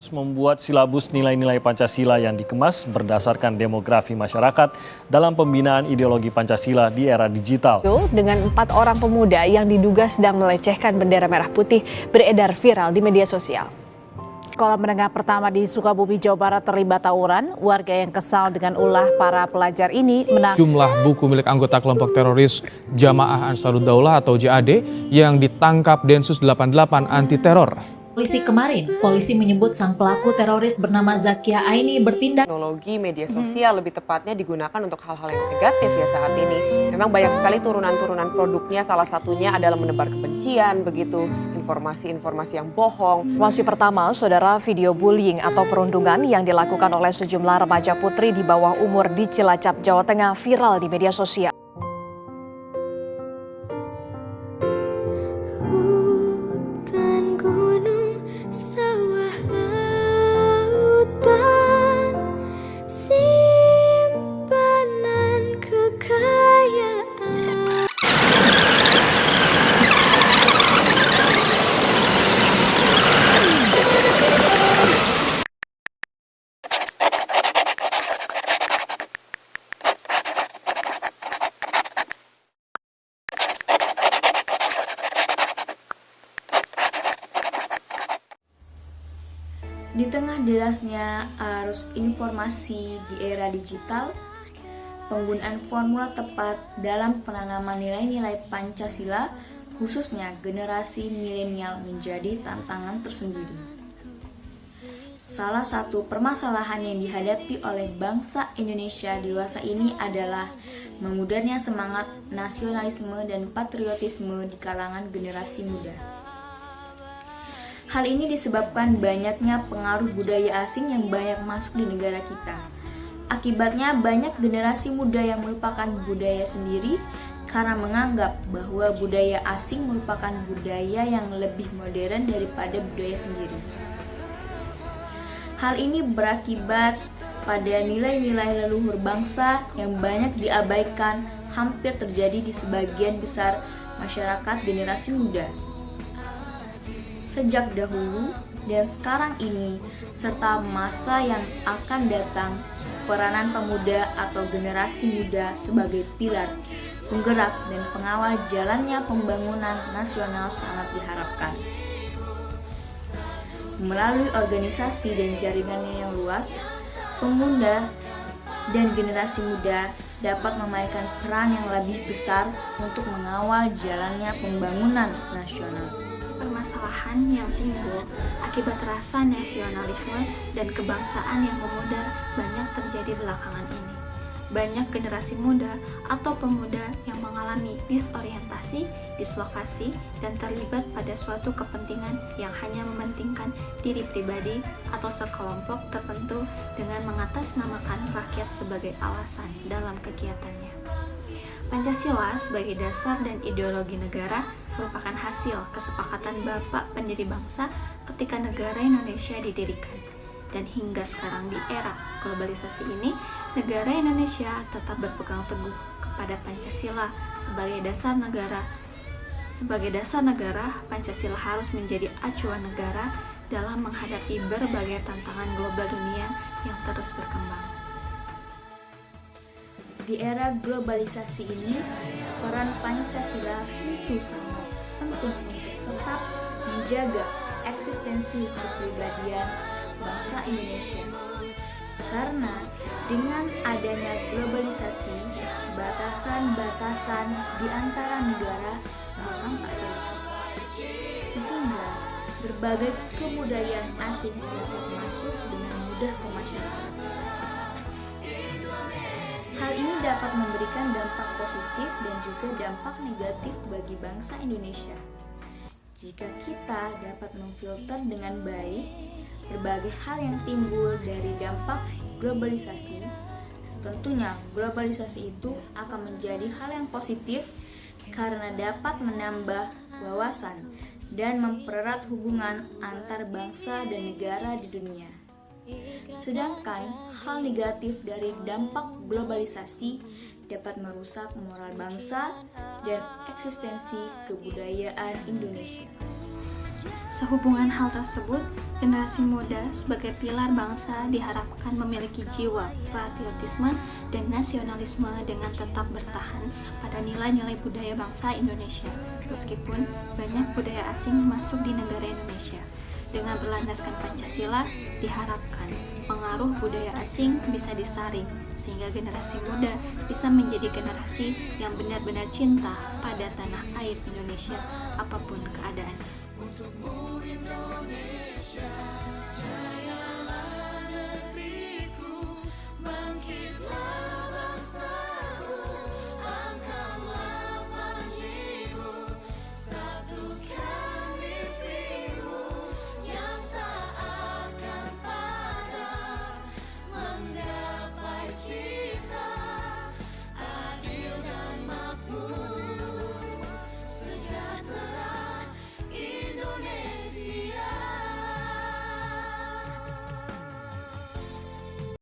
Membuat silabus nilai-nilai Pancasila yang dikemas berdasarkan demografi masyarakat dalam pembinaan ideologi Pancasila di era digital. Dengan 4 orang pemuda yang diduga sedang melecehkan bendera merah putih beredar viral di media sosial. Sekolah menengah pertama di Sukabumi, Jawa Barat terlibat tawuran. Warga yang kesal dengan ulah para pelajar ini jumlah buku milik anggota kelompok teroris Jamaah Ansarud Daulah atau JAD yang ditangkap Densus 88 anti teror. Polisi menyebut sang pelaku teroris bernama Zakia Aini bertindak. Teknologi media sosial lebih tepatnya digunakan untuk hal-hal yang negatif ya saat ini. Memang banyak sekali turunan-turunan produknya, salah satunya adalah menebar kebencian, begitu informasi-informasi yang bohong. Informasi pertama, saudara, video bullying atau perundungan yang dilakukan oleh sejumlah remaja putri di bawah umur di Cilacap, Jawa Tengah viral di media sosial. Di tengah derasnya arus informasi di era digital, penggunaan formula tepat dalam penanaman nilai-nilai Pancasila, khususnya generasi milenial, menjadi tantangan tersendiri. Salah satu permasalahan yang dihadapi oleh bangsa Indonesia dewasa ini adalah memudarnya semangat nasionalisme dan patriotisme di kalangan generasi muda. Hal ini disebabkan banyaknya pengaruh budaya asing yang banyak masuk di negara kita. Akibatnya banyak generasi muda yang melupakan budaya sendiri karena menganggap bahwa budaya asing merupakan budaya yang lebih modern daripada budaya sendiri. Hal ini berakibat pada nilai-nilai leluhur bangsa yang banyak diabaikan, hampir terjadi di sebagian besar masyarakat generasi muda. Sejak dahulu dan sekarang ini, serta masa yang akan datang, peranan pemuda atau generasi muda sebagai pilar, penggerak, dan pengawal jalannya pembangunan nasional sangat diharapkan. Melalui organisasi dan jaringannya yang luas, pemuda dan generasi muda dapat memainkan peran yang lebih besar untuk mengawal jalannya pembangunan nasional. Permasalahan yang timbul akibat rasa nasionalisme dan kebangsaan yang memudar banyak terjadi belakangan ini. Banyak generasi muda atau pemuda yang mengalami disorientasi, dislokasi, dan terlibat pada suatu kepentingan yang hanya mementingkan diri pribadi atau sekelompok tertentu dengan mengatasnamakan rakyat sebagai alasan dalam kegiatannya. Pancasila sebagai dasar dan ideologi negara merupakan hasil kesepakatan Bapak pendiri bangsa ketika negara Indonesia didirikan. Dan hingga sekarang di era globalisasi ini, negara Indonesia tetap berpegang teguh kepada Pancasila sebagai dasar negara. Sebagai dasar negara, Pancasila harus menjadi acuan negara dalam menghadapi berbagai tantangan global dunia yang terus berkembang. Di era globalisasi ini, peran Pancasila tentu sangat penting untuk tetap menjaga eksistensi kepribadian bangsa Indonesia. Karena dengan adanya globalisasi, batasan-batasan di antara negara semakin tak terlihat. Sehingga berbagai kebudayaan asing dapat masuk dengan mudah ke masyarakat. Hal ini dapat memberikan dampak positif dan juga dampak negatif bagi bangsa Indonesia. Jika kita dapat memfilter dengan baik berbagai hal yang timbul dari dampak globalisasi, tentunya globalisasi itu akan menjadi hal yang positif karena dapat menambah wawasan dan mempererat hubungan antar bangsa dan negara di dunia. Sedangkan hal negatif dari dampak globalisasi dapat merusak moral bangsa dan eksistensi kebudayaan Indonesia. Sehubungan hal tersebut, generasi muda sebagai pilar bangsa diharapkan memiliki jiwa patriotisme dan nasionalisme dengan tetap bertahan pada nilai-nilai budaya bangsa Indonesia, meskipun banyak budaya asing masuk di negara Indonesia. Dengan berlandaskan Pancasila, diharapkan pengaruh budaya asing bisa disaring, sehingga generasi muda bisa menjadi generasi yang benar-benar cinta pada tanah air Indonesia, apapun keadaannya.